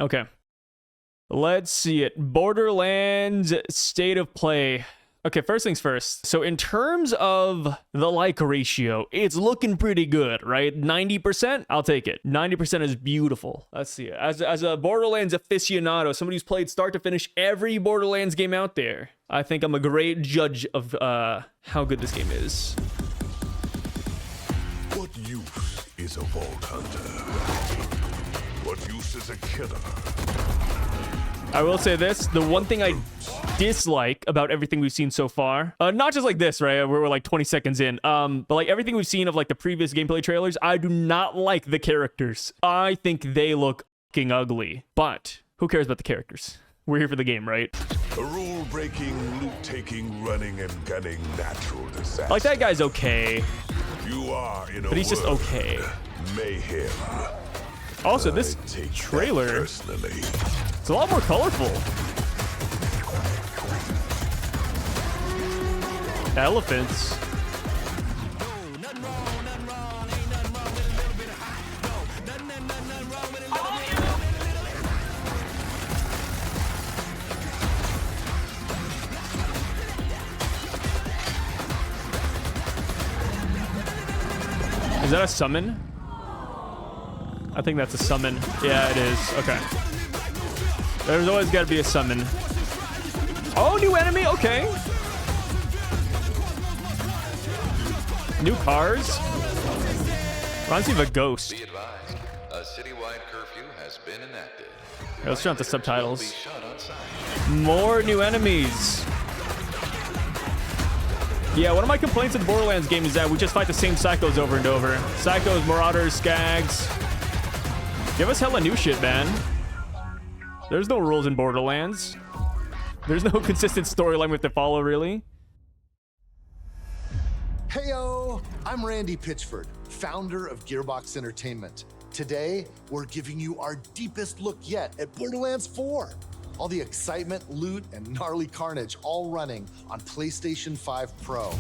Okay. Let's see it. Borderlands state of play. Okay, first things first. So in terms of the like ratio, it's looking pretty good, right? 90%, I'll take it. 90% is beautiful. Let's see it. As a Borderlands aficionado, somebody who's played start to finish every Borderlands game out there, I think I'm a great judge of how good this game is. What use is a vault hunter? What use is a killer? I will say this, the one thing I dislike about everything we've seen so far, not just like this, right? We're like 20 seconds in, but like everything we've seen of like the previous gameplay trailers, I do not like the characters. I think they look fucking ugly, but who cares about the characters? We're here for the game, right? A rule-breaking, loot-taking, running and gunning natural disaster. Like that guy's okay. You are in a But he's just world, okay. Mayhem. Also, this trailer, it's a lot more colorful. Elephants. Is that a summon? I think that's a summon. Yeah, it is. Okay. There's always got to be a summon. Oh, new enemy. Okay. New cars. Reminds me of a ghost. Be advised, a citywide curfew has been enacted. Right, let's turn off the subtitles. More new enemies. Yeah, one of my complaints with the Borderlands game is that we just fight the same psychos over and over. Psychos, marauders, skags. Give us hella new shit, man. There's no rules in Borderlands. There's no consistent storyline we have to follow, really. Heyo, I'm Randy Pitchford, founder of Gearbox Entertainment. Today, we're giving you our deepest look yet at Borderlands 4. All the excitement, loot, and gnarly carnage all running on PlayStation 5 Pro.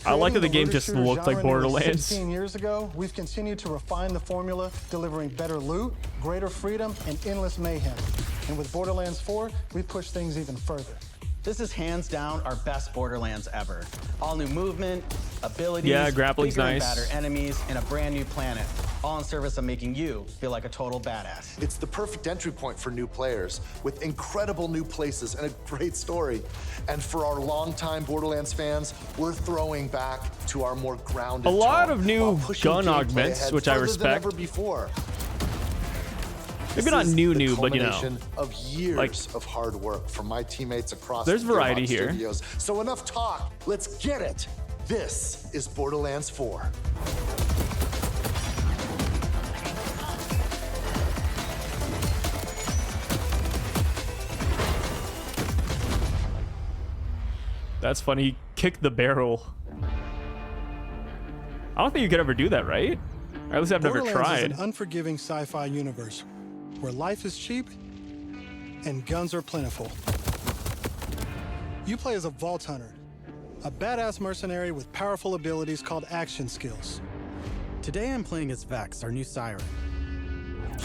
I like that the game just looked like Borderlands. 16 years ago, we've continued to refine the formula, delivering better loot, greater freedom, and endless mayhem. And with Borderlands 4, we push things even further. This is hands down our best Borderlands ever. All new movement, abilities, yeah, grappling's bigger and nice. badder enemies, and a brand new planet. All in service of making you feel like a total badass. It's the perfect entry point for new players, with incredible new places and a great story. And for our longtime Borderlands fans, we're throwing back to our more grounded A lot tone of new while pushing gun gameplay augments, ahead which I further than respect. ever before. Maybe not This is new, the but you know, culmination of years like, of hard work from my teammates across there's the variety Gearbox here. Studios. So enough talk. Let's get it. This is Borderlands 4. That's funny. He kicked the barrel. I don't think you could ever do that, right? Or at least I've never Borderlands tried. is an unforgiving sci-fi universe where life is cheap and guns are plentiful. You play as a vault hunter, a badass mercenary with powerful abilities called action skills. Today I'm playing as Vex, our new siren.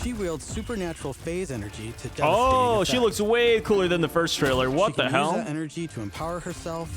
She wields supernatural phase energy to devastating Oh, she effect. looks way cooler than the first trailer. What She the can hell? use that energy to empower herself,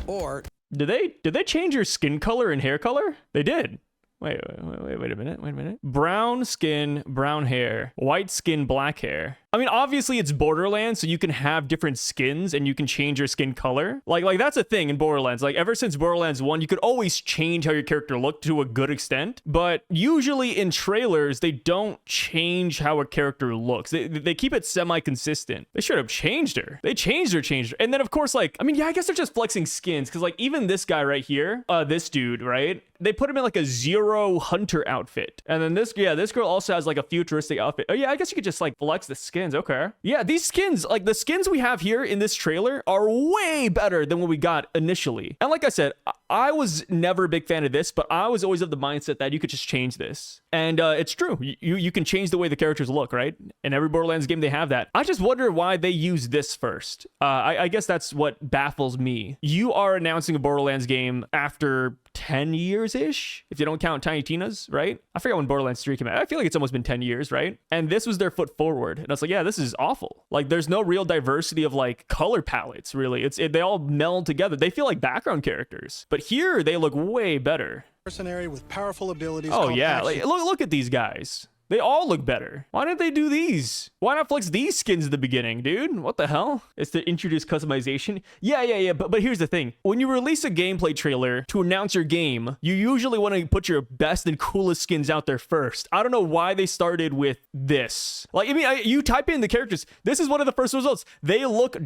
or Did they change your skin color and hair color? They did. Wait a minute. Brown skin, brown hair. White skin, black hair. I mean, obviously it's Borderlands, so you can have different skins and you can change your skin color. Like that's a thing in Borderlands. Like ever since Borderlands 1, you could always change how your character looked to a good extent. But usually in trailers, they don't change how a character looks. They keep it semi-consistent. They should have changed her. They changed her. And then of course, like, I mean, yeah, I guess they're just flexing skins. Cause like even this guy right here, this dude, right? They put him in like a Zero Hunter outfit. And then this girl also has like a futuristic outfit. Oh yeah, I guess you could just like flex the skin. skins. Okay. Yeah, these skins, like the skins we have here in this trailer are way better than what we got initially. And like I said, I was never a big fan of this, but I was always of the mindset that you could just change this. And it's true. You can change the way the characters look, right? In every Borderlands game, they have that. I just wonder why they use this first. I guess that's what baffles me. You are announcing a Borderlands game after 10 years-ish, if you don't count Tiny Tina's, right? I forget when Borderlands 3 came out. I feel like it's almost been 10 years, right? And this was their foot forward. And I was like, yeah, this is awful. Like, there's no real diversity of, like, color palettes, really. They all meld together. They feel like background characters. But here, they look way better. Mercenary with powerful abilities. Oh, yeah. Like, look at these guys. They all look better. Why didn't they do these? Why not flex these skins at the beginning, dude? What the hell? It's to introduce customization. Yeah. But here's the thing. When you release a gameplay trailer to announce your game, you usually want to put your best and coolest skins out there first. I don't know why they started with this. Like, I mean, you type in the characters. This is one of the first results. They look ...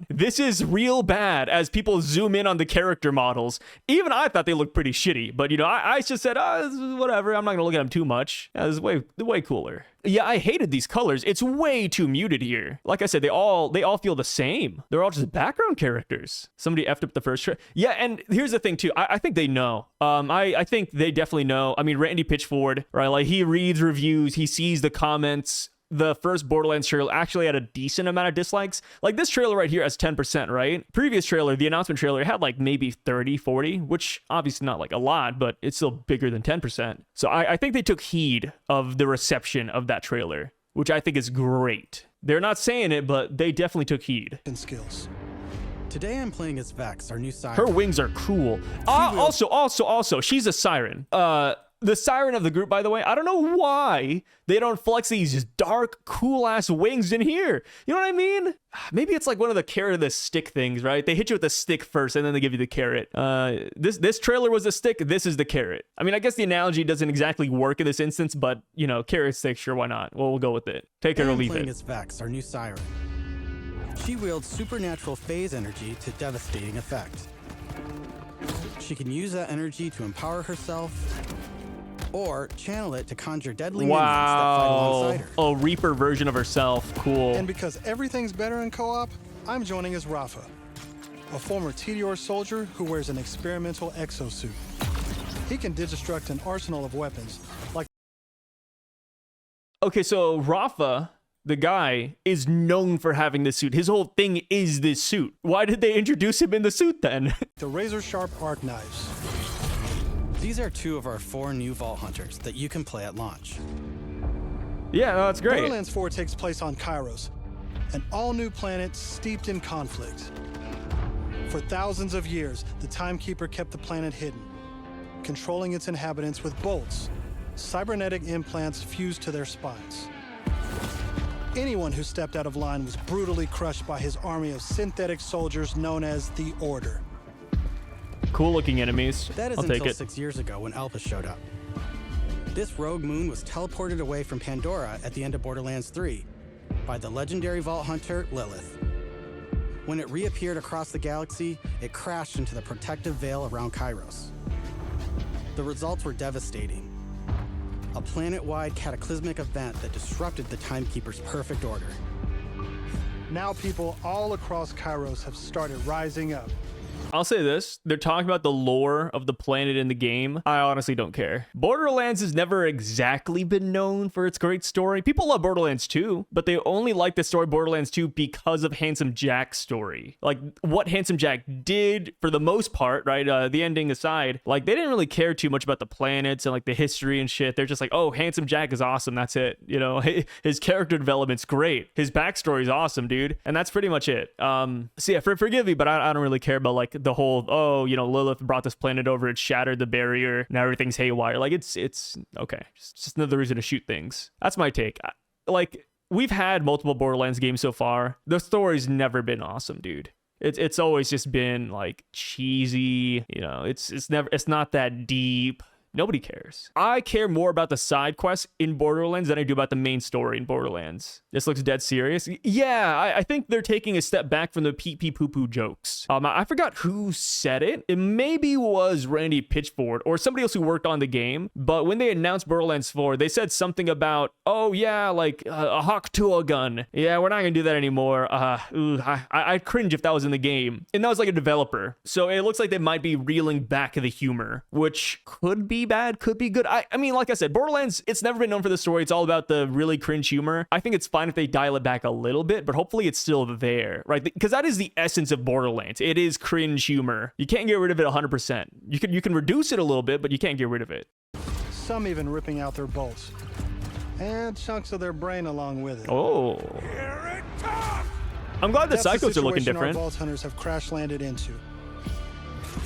This is real bad as people zoom in on the character models. Even I thought they looked pretty shitty. But, you know, I just said, whatever. I'm not going to look at them too much. This is way cooler. Yeah, I hated these colors. It's way too muted here. Like I said, they all feel the same. They're all just background characters. Somebody effed up the first yeah, and here's the thing too. I think they know. I think they definitely know. I mean, Randy Pitchford, right? Like, he reads reviews, he sees the comments. The first Borderlands trailer actually had a decent amount of dislikes. Like, this trailer right here has 10%, right? Previous trailer, the announcement trailer, had like maybe 30, 40, which obviously not like a lot, but it's still bigger than 10%. So I think they took heed of the reception of that trailer, which I think is great. They're not saying it, but they definitely took heed. Skills. Today I'm playing as Vex, our new siren. Her wings are cool. Also, she's a siren. The siren of the group, by the way, I don't know why they don't flex these dark, cool-ass wings in here. You know what I mean? Maybe it's like one of the carrot of the stick things, right? They hit you with the stick first, and then they give you the carrot. This trailer was a stick. This is the carrot. I mean, I guess the analogy doesn't exactly work in this instance, but, you know, carrot stick, sure, why not? Well, we'll go with it. Take it or leave it. I'm playing as Vex, our new siren. She wields supernatural phase energy to devastating effect. She can use that energy to empower herself, or channel it to conjure deadly minions that fight alongside her. A Reaper version of herself. Cool. And because everything's better in co-op, I'm joining as Rafa, a former TDR soldier who wears an experimental exosuit. He can destruct an arsenal of weapons, like... Okay, so Rafa, the guy, is known for having this suit. His whole thing is this suit. Why did they introduce him in the suit then? the razor-sharp arc knives. These are 2 of our 4 new Vault Hunters that you can play at launch. Yeah, no, that's great. Borderlands 4 takes place on Kairos, an all-new planet steeped in conflict. For thousands of years, the Timekeeper kept the planet hidden, controlling its inhabitants with bolts, cybernetic implants fused to their spines. Anyone who stepped out of line was brutally crushed by his army of synthetic soldiers known as the Order. Cool looking enemies. That is I'll take until it. 6 years ago when Alpha showed up. This rogue moon was teleported away from Pandora at the end of Borderlands 3 by the legendary Vault Hunter Lilith. When it reappeared across the galaxy, it crashed into the protective veil around Kairos. The results were devastating. A planet-wide cataclysmic event that disrupted the Timekeeper's perfect order. Now people all across Kairos have started rising up. I'll say this. They're talking about the lore of the planet in the game. I honestly don't care. Borderlands has never exactly been known for its great story. People love Borderlands 2, but they only like the story Borderlands 2 because of Handsome Jack's story. Like, what Handsome Jack did, for the most part, right, the ending aside, like, they didn't really care too much about the planets and, like, the history and shit. They're just like, oh, Handsome Jack is awesome. That's it. You know, his character development's great. His backstory's awesome, dude. And that's pretty much it. So yeah, forgive me, but I don't really care about, like, the whole, oh, you know, Lilith brought this planet over, it shattered the barrier, now everything's haywire. Like, it's okay. Just another reason to shoot things. That's my take. Like, we've had multiple Borderlands games so far. The story's never been awesome, dude. It's always just been like cheesy, you know, it's not that deep. Nobody cares. I care more about the side quests in Borderlands than I do about the main story in Borderlands. This looks dead serious. Yeah, I think they're taking a step back from the pee-pee poo-poo jokes. I forgot who said it. It maybe was Randy Pitchford or somebody else who worked on the game. But when they announced Borderlands 4, they said something about, oh yeah, like a Hawk Tuah gun. Yeah, we're not gonna do that anymore. I'd cringe if that was in the game. And that was like a developer. So it looks like they might be reeling back the humor, which could be bad, could be good. I mean, like I said, Borderlands, it's never been known for the story. It's all about the really cringe humor. I think it's fine if they dial it back a little bit, but hopefully it's still there, right? Because that is the essence of Borderlands. It is cringe humor. You can't get rid of it 100%. You can reduce it a little bit, but you can't get rid of it. Some even ripping out their bolts. And chunks of their brain along with it. Oh. I'm glad the psychos are looking different. Our vault hunters have crash landed into.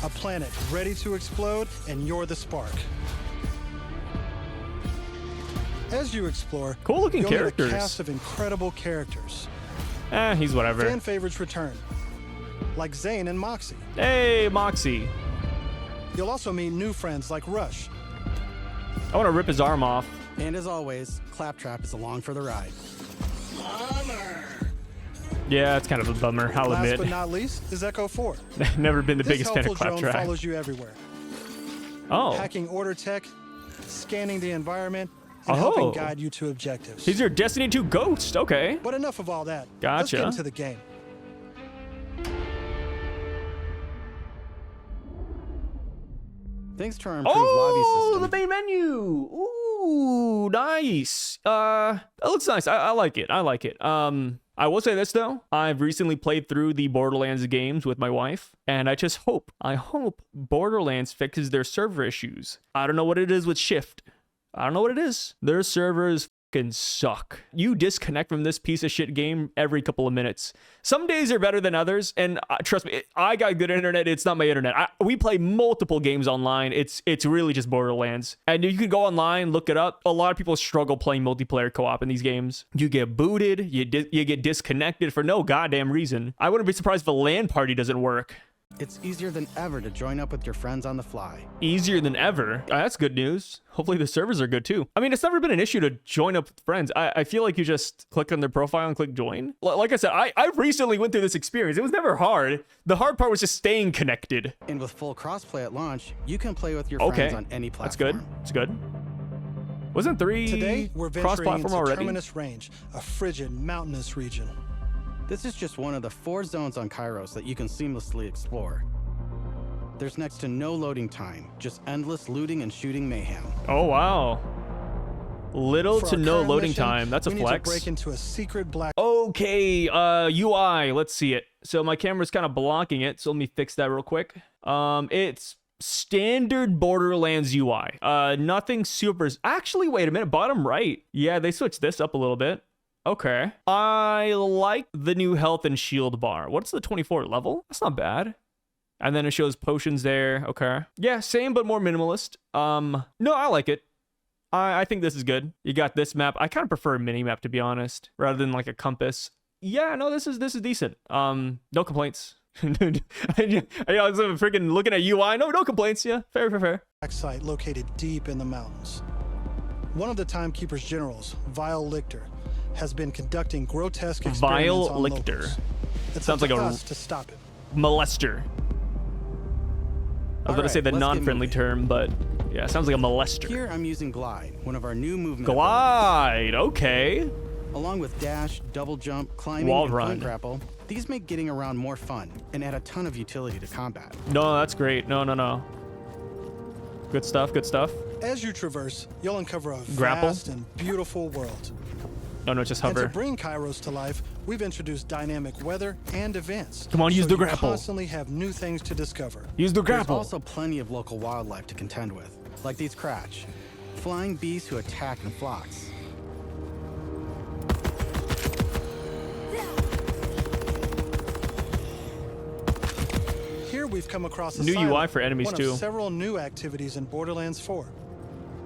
A planet ready to explode, and you're the spark. As you explore, cool looking characters. Meet a cast of incredible characters. He's whatever. Fan favorites return, like Zane and Moxie. Hey, Moxie. You'll also meet new friends like Rush. I want to rip his arm off. And as always, Claptrap is along for the ride. Yeah, it's kind of a bummer, I'll admit. Last but not least is Echo 4. Never been the biggest fan of This helpful drone Claptrap. follows you everywhere. Oh. Hacking order tech, scanning the environment, and helping guide you to objectives. He's your Destiny 2 ghost, okay. But enough of all that. Gotcha. Let's get into the game. Thanks to our improved lobby system. The main menu. Ooh, nice. That looks nice. I like it. I like it. I will say this though. I've recently played through the Borderlands games with my wife, and I hope Borderlands fixes their server issues. I don't know what it is with Shift. I don't know what it is. Their servers fucking suck. You disconnect from this piece of shit game every couple of minutes. Some days are better than others, and trust me, I got good internet. It's not my internet. We play multiple games online. It's really just Borderlands, and you can go online, look it up. A lot of people struggle playing multiplayer co-op in these games. You get booted, you get disconnected for no goddamn reason. I wouldn't be surprised if a LAN party doesn't work. It's easier than ever to join up with your friends on the fly. Easier than ever? That's good news. Hopefully the servers are good too. I mean, it's never been an issue to join up with friends. I feel like you just click on their profile and click join. Like I said, I recently went through this experience. It was never hard. The hard part was just staying connected. And with full crossplay at launch, you can play with your friends on any platform. That's good. It's good. Wasn't 3 Today, we're venturing cross-platform into already? Terminus Range, a frigid, mountainous region. This is just one of the 4 zones on Kairos that you can seamlessly explore. There's next to no loading time, just endless looting and shooting mayhem. Oh, wow. Little For to our no current loading mission, time. That's a we need flex. to break into a secret black. Okay, UI. Let's see it. So my camera's kind of blocking it, so let me fix that real quick. It's standard Borderlands UI. Nothing super. Actually, wait a minute. Bottom right. Yeah, they switched this up a little bit. Okay. I like the new health and shield bar. What's the 24 level? That's not bad. And then it shows potions there. Okay. Yeah, same but more minimalist. No, I like it. I think this is good. You got this map. I kind of prefer a mini map, to be honest, rather than like a compass. Yeah, no, this is decent. No complaints. I was freaking looking at UI. No complaints. Yeah, fair. Site located deep in the mountains. One of the Timekeeper's generals, Vile Lichter, has been conducting grotesque experiments Vile on Lichter. locals. It Sounds like a us to stop it. molester. I was going to say the non-friendly term, but yeah, it sounds like a molester. Here I'm using Glide, one of our new movement Glide, okay. Along with dash, double jump, climbing, Wall and run. point grapple, these make getting around more fun and add a ton of utility to combat. No, that's great. No. Good stuff. As you traverse, you'll uncover a Grapple? vast and beautiful world. No, just And to hover. bring Kairos to life, we've introduced dynamic weather and events. Come on, use so the you grapple. Constantly have new things to discover. Use the There's grapple. also plenty of local wildlife to contend with, like these Cratch, flying beasts who attack in flocks. Here we've come across a New silo, UI for enemies one too. of several new activities in Borderlands 4.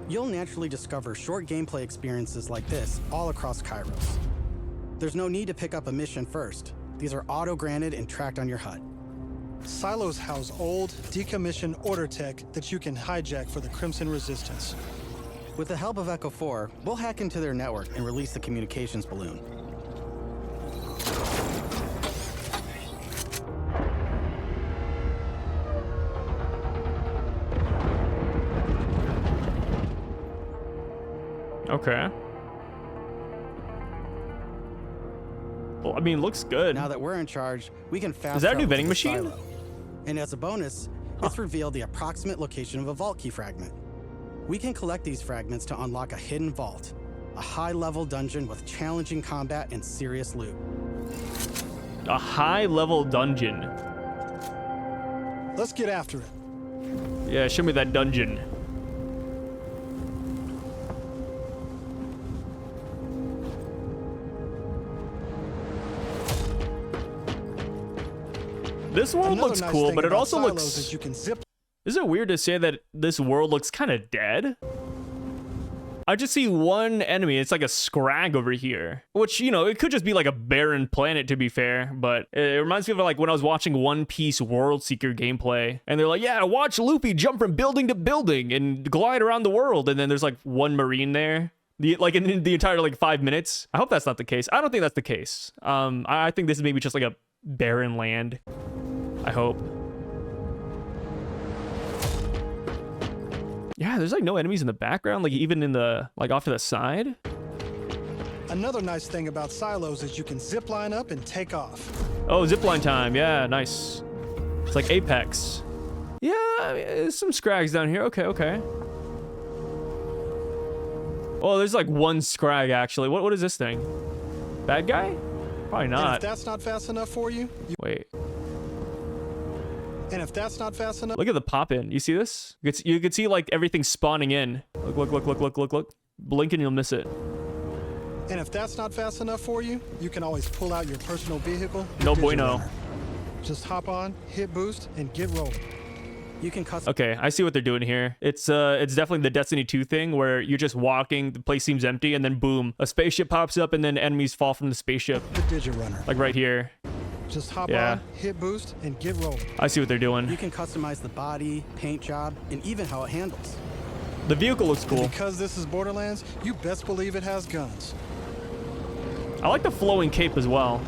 You'll naturally discover short gameplay experiences like this all across Kairos. There's no need to pick up a mission first. These are auto-granted and tracked on your HUD. Silos house old, decommissioned order tech that you can hijack for the Crimson Resistance. With the help of Echo 4, we'll hack into their network and release the communications balloon. Okay. Well, I mean, looks good. Now that we're in charge, we can fast Is that a new travel to vending the machine? silo. And as a bonus, it's revealed the approximate location of a vault key fragment. We can collect these fragments to unlock a hidden vault, a high-level dungeon with challenging combat and serious loot. A high-level dungeon. Let's get after it. Yeah, show me that dungeon. This world Another looks nice cool, thing but it about also silos looks... is you can zip. Is it weird to say that this world looks kind of dead? I just see one enemy. It's like a scrag over here, which, you know, it could just be like a barren planet, to be fair, but it reminds me of like when I was watching One Piece World Seeker gameplay, and they're like, yeah, watch Luffy jump from building to building and glide around the world, and then there's like one marine there. Like in the entire like 5 minutes. I hope that's not the case. I don't think that's the case. I think this is maybe just like a barren land. I hope. Yeah, there's like no enemies in the background, like even in the, like off to the side. Another nice thing about silos is you can zip line up and take off. Oh, zipline time. Yeah, nice. It's like Apex. Yeah, I mean, there's some scrags down here. Okay, okay. Oh, there's like one scrag actually. What is this thing? Bad guy? Probably And not. if that's not fast enough for you, Wait. and if that's not fast enough, Look at the pop in. You see this? You could see like everything spawning in. Look. Blink and you'll miss it. and if that's not fast enough for you, you can always pull out your personal vehicle. No Digirunner. bueno. Just hop on, hit boost, and get rolling. You can customize Okay, I see what they're doing here. It's definitely the Destiny 2 thing where you're just walking, the place seems empty, and then boom, a spaceship pops up and then enemies fall from the spaceship. The Digirunner. Like right here. Just hop Yeah. on, hit boost, and get rolling. I see what they're doing. You can customize the body, paint job, and even how it handles. The vehicle looks And cool. because this is Borderlands, you best believe it has guns. I like the flowing cape as well.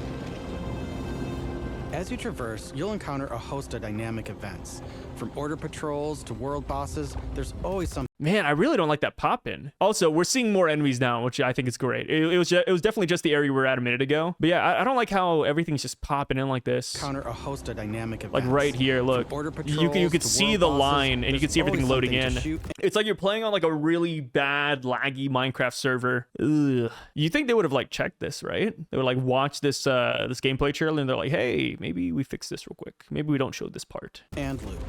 As you traverse, you'll encounter a host of dynamic events. From order patrols to world bosses, there's always something Man, I really don't like that pop in. Also, we're seeing more enemies now, which I think is great. It was definitely just the area we were at a minute ago. But yeah, I don't like how everything's just popping in like this. counter a host of dynamic events. Like right here, look. From order You could patrols to see world the bosses, line and you there's can see everything always loading something in. to shoot. It's like you're playing on like a really bad, laggy Minecraft server. Ugh. You think they would have like checked this, right? They would like watch this this gameplay trailer and they're like, hey, maybe we fix this real quick. Maybe we don't show this part. And loot.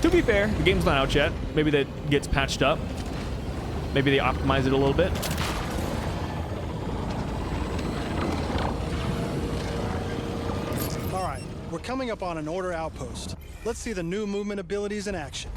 To be fair, the game's not out yet. Maybe that gets patched up. Maybe they optimize it a little bit. All right, we're coming up on an order outpost. Let's see the new movement abilities in action.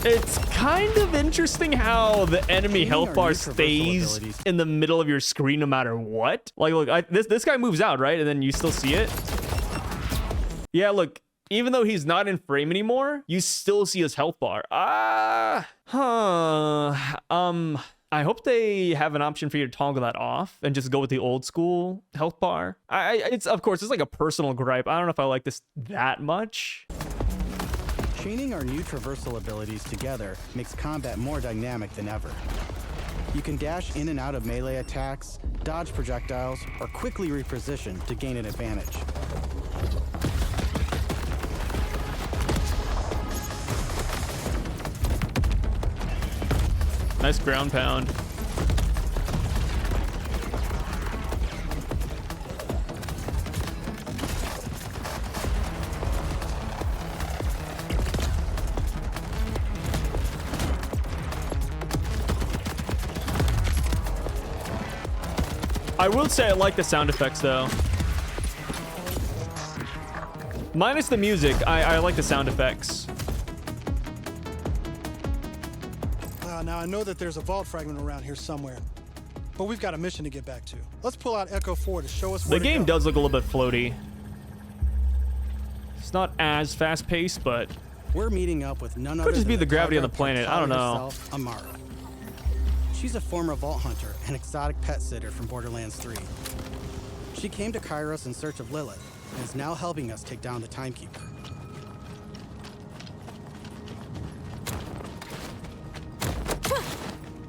It's kind of interesting how the enemy Changing health our bar new traversal stays abilities. in the middle of your screen no matter what. Like, look, this guy moves out, right? And then you still see it. Yeah, look, even though he's not in frame anymore, you still see his health bar. I hope they have an option for you to toggle that off and just go with the old school health bar. It's of course, it's like a personal gripe. I don't know if I like this that much. Chaining our new traversal abilities together makes combat more dynamic than ever. You can dash in and out of melee attacks, dodge projectiles, or quickly reposition to gain an advantage. Nice ground pound. I will say I like the sound effects though. Minus the music, I like the sound effects. Now I know that there's a vault fragment around here somewhere, but we've got a mission to get back to. Let's pull out Echo 4 to show us where The to game go. does look a little bit floaty. It's not as fast-paced, but We're meeting up with none other just than be the gravity of the cargo planet. I don't proprietor know. herself, Amara. She's a former vault hunter and exotic pet sitter from Borderlands 3. She came to Kairos in search of Lilith and is now helping us take down the Timekeeper.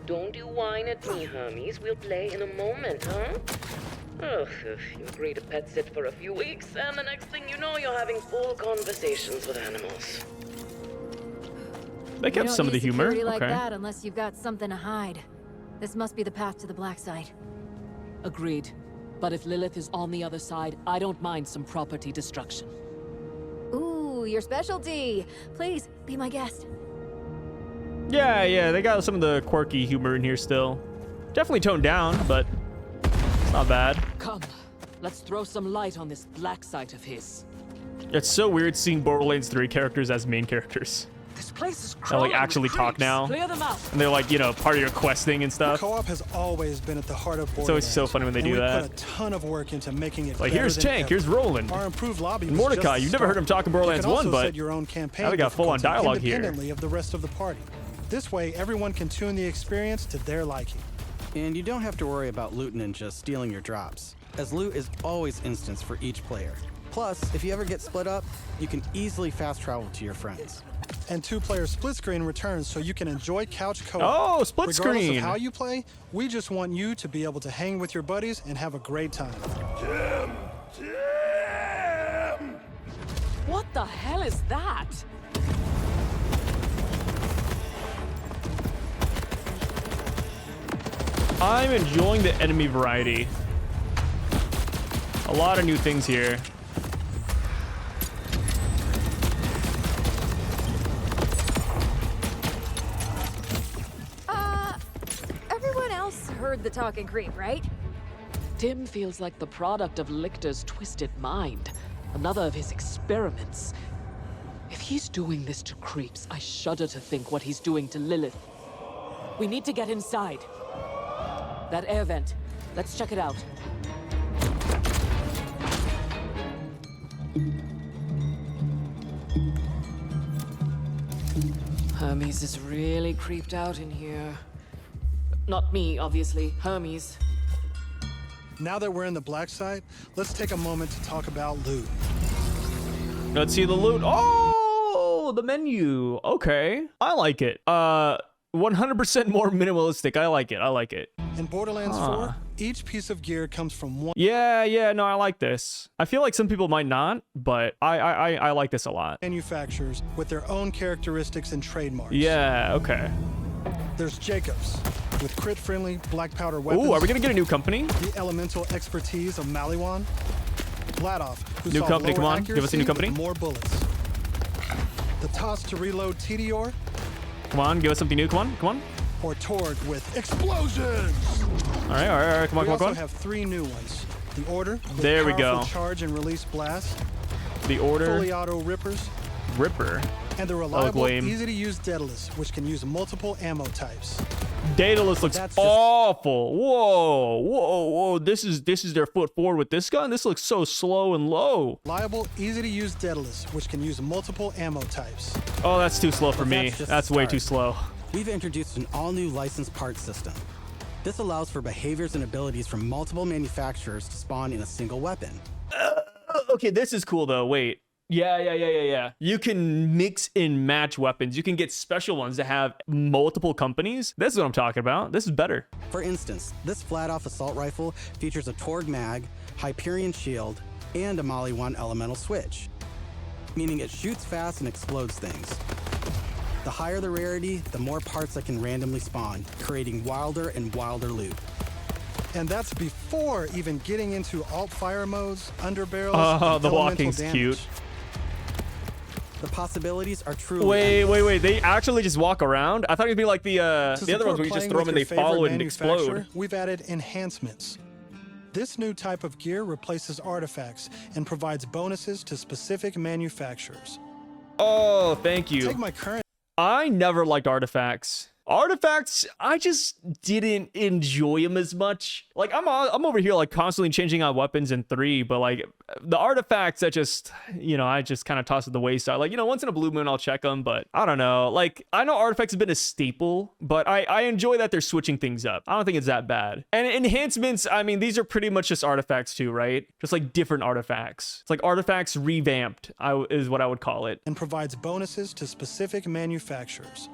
Don't you whine at me, Hermes. We'll play in a moment, huh? Ugh, you agree to pet sit for a few weeks, and the next thing you know, you're having full conversations with animals. they kept some of the humor. Security like Okay. that unless you've got something to hide. This must be the path to the black side. Agreed. But if Lilith is on the other side, I don't mind some property destruction. Ooh, your specialty. Please be my guest. Yeah, they got some of the quirky humor in here still. Definitely toned down, but it's not bad. Come, let's throw some light on this black site of his. It's so weird seeing Borderlands 3 characters as main characters. This place is That crawling like actually with talk creeps. now. Clear them out. And they're like, you know, part of your questing and stuff. Co-op has always been at the heart of Borderlands. It's always so funny when they and do we that. put a ton of work into making it Like, better here's than Tank, ever. here's Roland. Our improved lobby was Mordecai, just you've the never heard him start. talk in Borderlands You can 1, also but set your own campaign now we got full-on difficulty dialogue here. independently of the rest of the party. This way, everyone can tune the experience to their liking. And you don't have to worry about loot ninjas stealing your drops, as loot is always instanced for each player. Plus, if you ever get split up, you can easily fast travel to your friends. And two-player split screen returns so you can enjoy couch co-op. Oh, split Regardless screen. of how you play, we just want you to be able to hang with your buddies and have a great time. What the hell is that? I'm enjoying the enemy variety. A lot of new things here. Everyone else heard the talking creep, right? Tim feels like the product of Lictor's twisted mind. Another of his experiments. If he's doing this to creeps, I shudder to think what he's doing to Lilith. We need to get inside. That air vent. Let's check it out. Hermes is really creeped out in here. Not me, obviously. Hermes. Now that we're in the black site, let's take a moment to talk about loot. Let's see the loot. Oh, the menu. Okay. I like it. 100% more minimalistic. I like it. In Borderlands 4, each piece of gear comes from one Yeah, no, I like this. I feel like some people might not, but I like this a lot. manufacturers with their own characteristics and trademarks. Yeah, okay. There's Jacobs, with crit-friendly black powder weapons. Ooh, are we gonna get a new company? The elemental expertise of Maliwan. Vladoff, who New saw company, lower come on, give us a new accuracy company. with more bullets. The toss to reload Tedior, Come on, give us something new. Come on. or Torg with explosions. All right. Come We also on. have three new ones. The Order, with There we powerful go. charge and release blast, The Order. fully auto rippers, Ripper. and the reliable, lame. easy-to-use Daedalus, which can use multiple ammo types. Daedalus looks That's just- awful. Whoa. This is their foot forward with this gun. This looks so slow and low. Reliable, easy-to-use Daedalus, which can use multiple ammo types. Oh, that's too slow for But me. that's just That's the way start. too slow. We've introduced an all-new licensed parts system. This allows for behaviors and abilities from multiple manufacturers to spawn in a single weapon. Okay, this is cool though. Wait. Yeah. You can mix and match weapons. You can get special ones that have multiple companies. This is what I'm talking about. This is better. For instance, this flat-off assault rifle features a Torg mag, Hyperion shield, and a Maliwan elemental switch, meaning it shoots fast and explodes things. The higher the rarity, the more parts that can randomly spawn, creating wilder and wilder loot. And that's before even getting into alt-fire modes, underbarrels, Oh, and the elemental walking's damage. cute. The possibilities are truly Wait. They actually just walk around? I thought it'd be like the To other support ones where you just playing throw them and with they your follow favorite and manufacturer, explode. We've added enhancements. This new type of gear replaces artifacts and provides bonuses to specific manufacturers. Oh, thank you. Take my current I never liked artifacts. Artifacts, I just didn't enjoy them as much. Like, I'm over here, like, constantly changing out weapons in 3, but, like, the artifacts, I just, you know, I just kind of toss it the wayside. Like, you know, once in a blue moon, I'll check them, but I don't know. Like, I know artifacts have been a staple, but I enjoy that they're switching things up. I don't think it's that bad. And enhancements, I mean, these are pretty much just artifacts too, right? Just like different artifacts. It's like artifacts revamped, is what I would call it. And provides bonuses to specific manufacturers.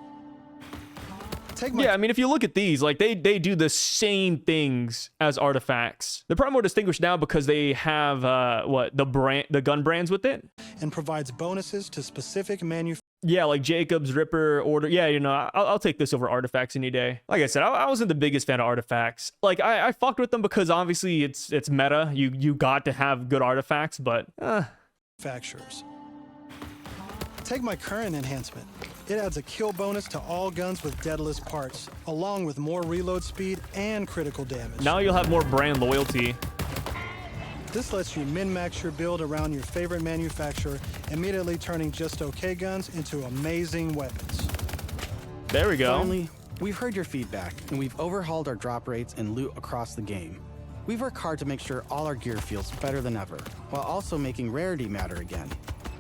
Yeah, I mean, if you look at these, like, they do the same things as artifacts. They're probably more distinguished now because they have, the gun brands with it? And provides bonuses to specific manufacturers. Yeah, like Jacob's, Ripper, Order. Yeah, you know, I'll take this over artifacts any day. Like I said, I wasn't the biggest fan of artifacts. Like, I fucked with them because obviously it's meta. You got to have good artifacts, but... Manufacturers. Take my current enhancement. It adds a kill bonus to all guns with deadless parts, along with more reload speed and critical damage. Now you'll have more brand loyalty. This lets you min-max your build around your favorite manufacturer, immediately turning just okay guns into amazing weapons. There we go. Finally, we've heard your feedback, and we've overhauled our drop rates and loot across the game. We've worked hard to make sure all our gear feels better than ever, while also making rarity matter again.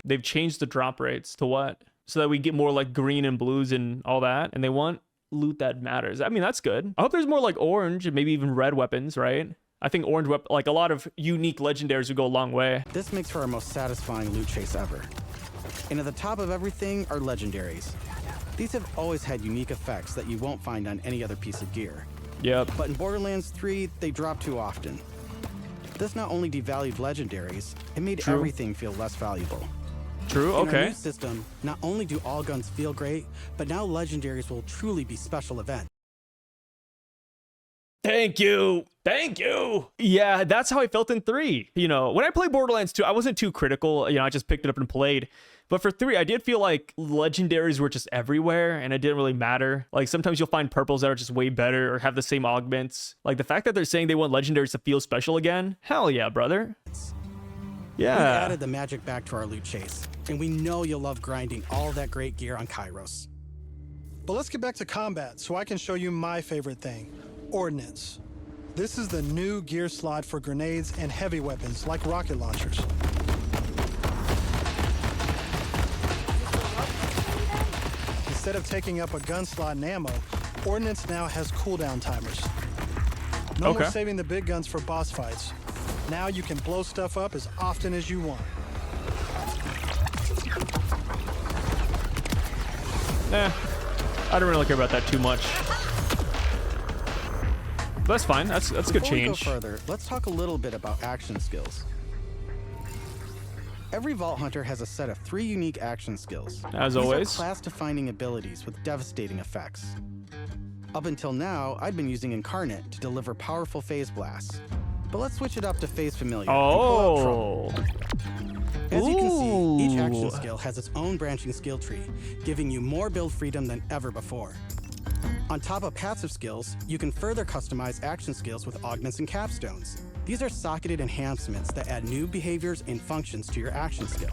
They've changed the drop rates to what? So that we get more like green and blues and all that, and they want loot that matters. I mean, that's good. I hope there's more like orange and maybe even red weapons, right? I think orange like a lot of unique legendaries would go a long way. This makes for our most satisfying loot chase ever. And at the top of everything are legendaries. These have always had unique effects that you won't find on any other piece of gear. Yep. But in Borderlands 3, they drop too often. This not only devalued legendaries, it made everything feel less valuable. True, okay. In our new system, not only do all guns feel great, but now legendaries will truly be special events. Thank you. Thank you. Yeah, that's how I felt in 3. You know, when I played Borderlands 2, I wasn't too critical. You know, I just picked it up and played. But for 3, I did feel like legendaries were just everywhere and it didn't really matter. Like sometimes you'll find purples that are just way better or have the same augments. Like the fact that they're saying they want legendaries to feel special again. Hell yeah, brother. Yeah. We added the magic back to our loot chase, and we know you'll love grinding all that great gear on Kairos. But let's get back to combat so I can show you my favorite thing, ordnance. This is the new gear slot for grenades and heavy weapons like rocket launchers. Instead of taking up a gun slot and ammo, ordnance now has cooldown timers. No more saving the big guns for boss fights. Now you can blow stuff up as often as you want. I don't really care about that too much. But that's fine. That's a good change. Before we go further, let's talk a little bit about action skills. Every Vault Hunter has a set of 3 unique action skills. As These always. are class-defining abilities with devastating effects. Up until now, I'd been using Incarnate to deliver powerful phase blasts. But let's switch it up to phase familiar. Oh. As you can see, each action skill has its own branching skill tree, giving you more build freedom than ever before. On top of passive skills, you can further customize action skills with augments and capstones. These are socketed enhancements that add new behaviors and functions to your action skill.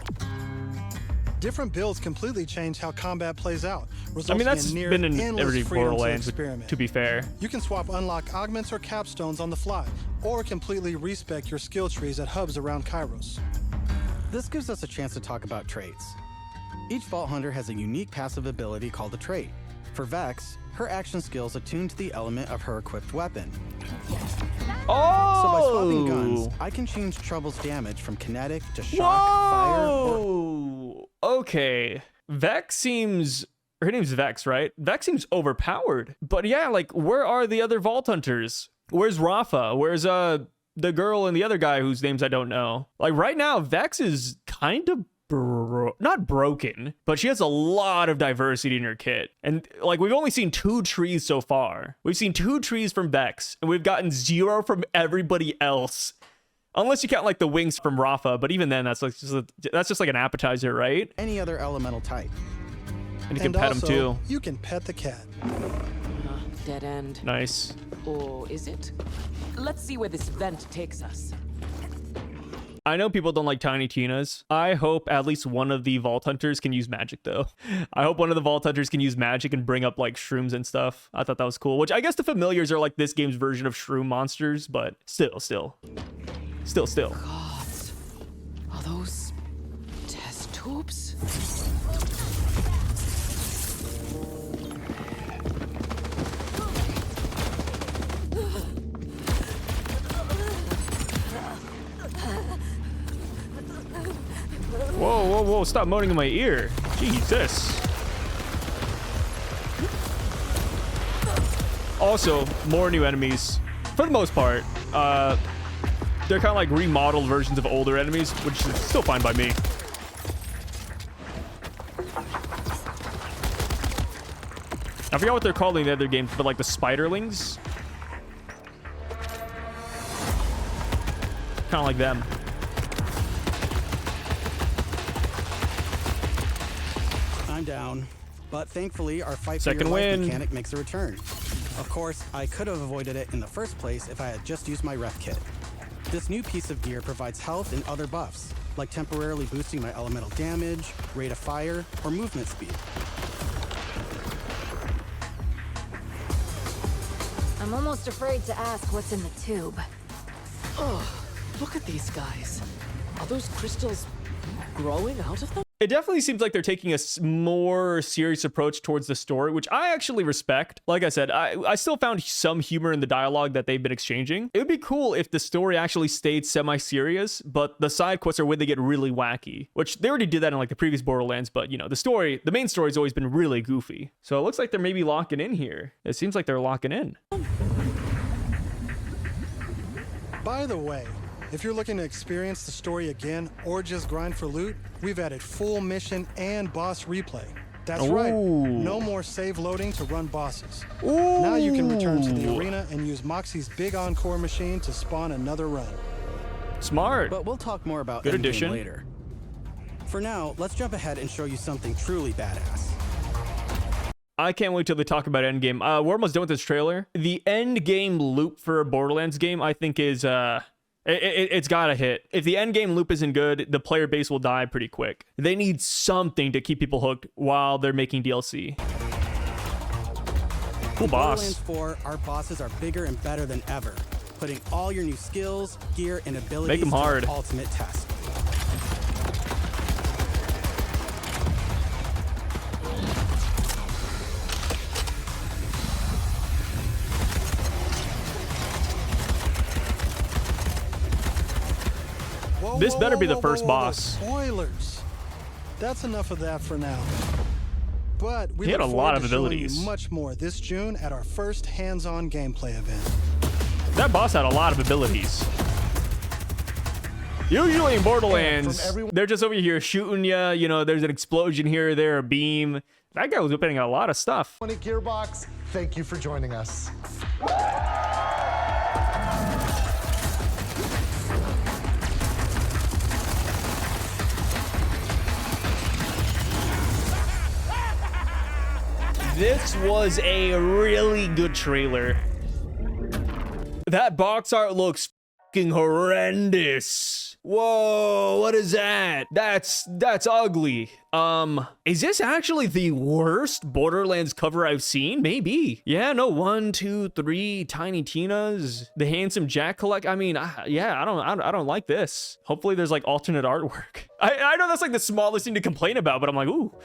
Different builds completely change how combat plays out, I resulting mean, that's in near been in endless every freedom Borderlands, to experiment. to be fair. You can swap unlock augments or capstones on the fly, or completely respec your skill trees at hubs around Kairos. This gives us a chance to talk about traits. Each Vault Hunter has a unique passive ability called a trait. For Vex, her action skills attune to the element of her equipped weapon. Oh! So by swapping guns, I can change Trouble's damage from kinetic to shock, fire, or... Okay. Vex seems... Her name's Vex, right? Vex seems overpowered. But yeah, like, where are the other Vault Hunters? Where's Rafa? Where's, the girl and the other guy whose names I don't know? Like, right now, Vex is kind of... not broken, but she has a lot of diversity in her kit. And like, we've only seen 2 trees so far. We've seen 2 trees from Vex, and we've gotten 0 from everybody else. Unless you count like the wings from Rafa, but even then, that's just like an appetizer, right? Any other elemental type. And you can pet him too. You can pet the cat. Dead end. Nice. Or is it? Let's see where this vent takes us. I know people don't like Tiny Tinas. I hope at least one of the Vault Hunters can use magic, though. I hope one of the Vault Hunters can use magic and bring up like shrooms and stuff. I thought that was cool, which I guess the familiars are like this game's version of shroom monsters, but still. Gods. Are those test tubes? Whoa, stop moaning in my ear. Jesus. Also, more new enemies. For the most part, they're kind of like remodeled versions of older enemies, which is still fine by me. I forgot what they're called in the other games, but like the spiderlings. Kind of like them. I'm down, but thankfully our fight for Second your life win. mechanic makes a return. Of course, I could have avoided it in the first place if I had just used my ref kit. This new piece of gear provides health and other buffs, like temporarily boosting my elemental damage, rate of fire, or movement speed. I'm almost afraid to ask what's in the tube. Oh, look at these guys. Are those crystals growing out of them? It definitely seems like they're taking a more serious approach towards the story, which I actually respect. Like I said, I still found some humor in the dialogue that they've been exchanging. It would be cool if the story actually stayed semi-serious, but the side quests are where they get really wacky, which they already did that in like the previous Borderlands, but you know, the main story's always been really goofy. So it looks like they're maybe locking in here. It seems like they're locking in. By the way, if you're looking to experience the story again or just grind for loot, we've added full mission and boss replay. That's right, no more save loading to run bosses. Now you can return to the arena and use Moxie's big encore machine to spawn another run. Smart. But we'll talk more about Good endgame addition. later. For now, let's jump ahead and show you something truly badass. I can't wait till they talk about endgame. We're almost done with this trailer. The endgame loop for a Borderlands game, I think, is it's gotta hit. If the endgame loop isn't good, the player base will die pretty quick. They need something to keep people hooked while they're making DLC. Cool boss. In Borderlands 4, our bosses are bigger and better than ever, putting all your new skills, gear, and abilities Make 'em hard. to the ultimate test. This better be the first boss. Spoilers. That's enough of that for now. But we He had look a forward lot of to showing abilities. you much more this June at our first hands-on gameplay event. That boss had a lot of abilities. Usually in Borderlands, they're just over here shooting ya. You know, there's an explosion here or there, a beam. That guy was whipping a lot of stuff. At Gearbox, thank you for joining us. This was a really good trailer. That box art looks fucking horrendous. Whoa, what is that? That's ugly. Is this actually the worst Borderlands cover I've seen? Maybe. Yeah, no, 1, 2, 3 Tiny Tinas, the Handsome Jack collect. I mean, yeah, I don't like this. Hopefully there's like alternate artwork. I know that's like the smallest thing to complain about, but I'm like, ooh.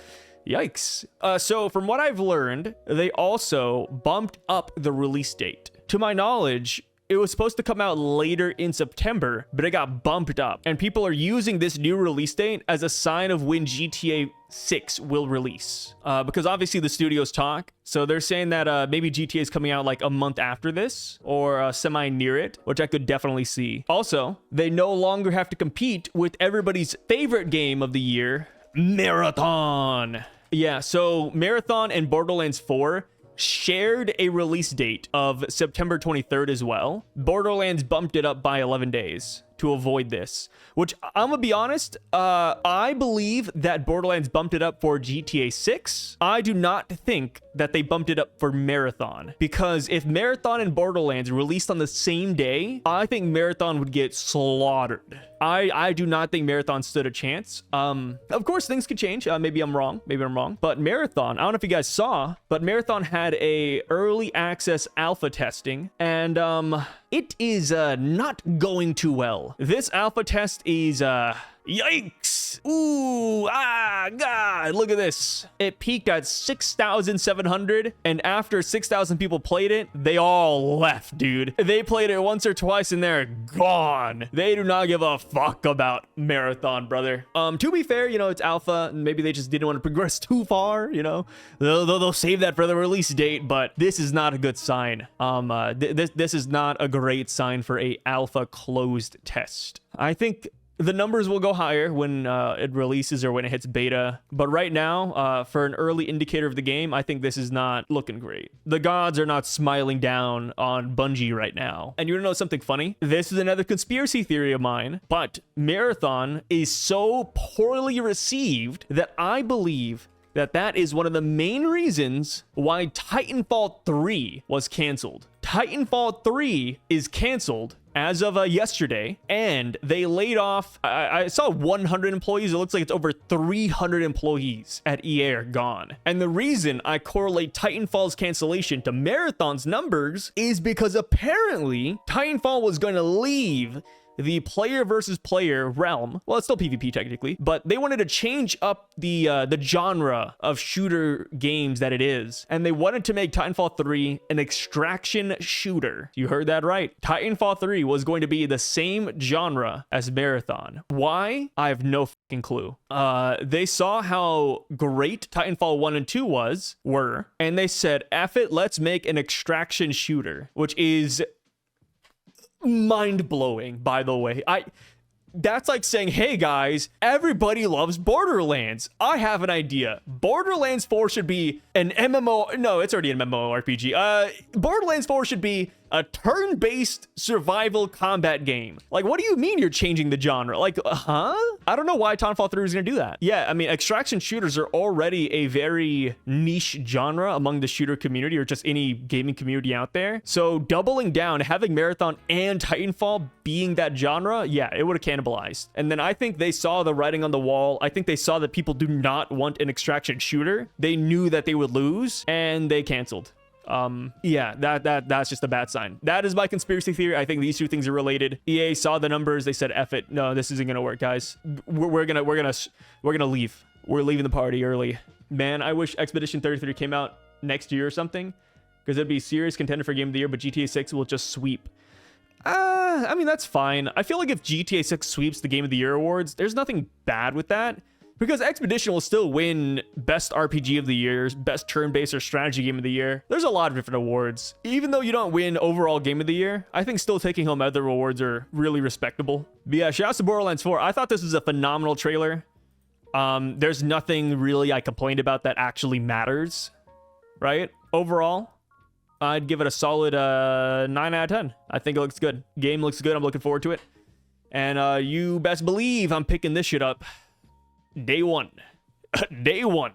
Yikes. So from what I've learned, they also bumped up the release date. To my knowledge, it was supposed to come out later in September, but it got bumped up. And people are using this new release date as a sign of when GTA 6 will release. Because obviously the studios talk. So they're saying that maybe GTA is coming out like a month after this or semi near it, which I could definitely see. Also, they no longer have to compete with everybody's favorite game of the year, Marathon. Yeah, so Marathon and Borderlands 4 shared a release date of September 23rd as well. Borderlands bumped it up by 11 days to avoid this, which I'm gonna be honest, I believe that Borderlands bumped it up for GTA 6. I do not think that they bumped it up for Marathon, because if Marathon and Borderlands released on the same day, I think Marathon would get slaughtered. I do not think Marathon stood a chance. Of course, things could change. Maybe I'm wrong. But Marathon, I don't know if you guys saw, but Marathon had a early access alpha testing, and it is not going too well. This alpha test is yikes. Ooh, God, look at this. It peaked at 6,700, and after 6,000 people played it, they all left, dude. They played it once or twice and they're gone. They do not give a fuck about Marathon, brother. To be fair, you know, it's alpha, and maybe they just didn't want to progress too far, you know. They'll save that for the release date, but this is not a good sign. This is not a great sign for a alpha closed test. I think the numbers will go higher when it releases or when it hits beta. But right now, for an early indicator of the game, I think this is not looking great. The gods are not smiling down on Bungie right now. And you wanna know something funny? This is another conspiracy theory of mine, but Marathon is so poorly received that I believe that is one of the main reasons why Titanfall 3 was canceled. Titanfall 3 is canceled as of yesterday, and they laid off, I saw 100 employees. It looks like it's over 300 employees at EA are gone. And the reason I correlate Titanfall's cancellation to Marathon's numbers is because apparently Titanfall was going to leave the player versus player realm. Well, it's still PvP technically, but they wanted to change up the genre of shooter games that it is. And they wanted to make Titanfall 3 an extraction shooter. You heard that right. Titanfall 3 was going to be the same genre as Marathon. Why? I have no fucking clue. They saw how great Titanfall 1 and 2 were, and they said, F it, let's make an extraction shooter, which is mind-blowing, by the way. That's like saying, hey guys, everybody loves Borderlands. I have an idea. Borderlands 4 should be an MMO. No, it's already an MMORPG. Borderlands 4 should be a turn-based survival combat game. Like, what do you mean you're changing the genre? Like, huh? I don't know why Titanfall 3 is gonna do that. Yeah, I mean, extraction shooters are already a very niche genre among the shooter community or just any gaming community out there. So doubling down, having Marathon and Titanfall being that genre, yeah, it would have cannibalized. And then I think they saw the writing on the wall. I think they saw that people do not want an extraction shooter. They knew that they would lose, and they canceled. Yeah, that's just a bad sign. That is my conspiracy theory. I think these two things are related. EA saw the numbers, they said, F it, no, this isn't gonna work, guys. We're gonna leave. We're leaving the party early. Man, I wish Expedition 33 came out next year or something, because it'd be serious contender for Game of the Year, but GTA 6 will just sweep. I mean, that's fine. I feel like if GTA 6 sweeps the Game of the Year awards, there's nothing bad with that. Because Expedition will still win Best RPG of the Year, Best Turn-Based or Strategy Game of the Year. There's a lot of different awards. Even though you don't win Overall Game of the Year, I think still taking home other awards are really respectable. But yeah, shouts to Borderlands 4. I thought this was a phenomenal trailer. There's nothing really I complained about that actually matters, right? Overall, I'd give it a solid 9 out of 10. I think it looks good. Game looks good. I'm looking forward to it. And you best believe I'm picking this shit up Day one. Day one.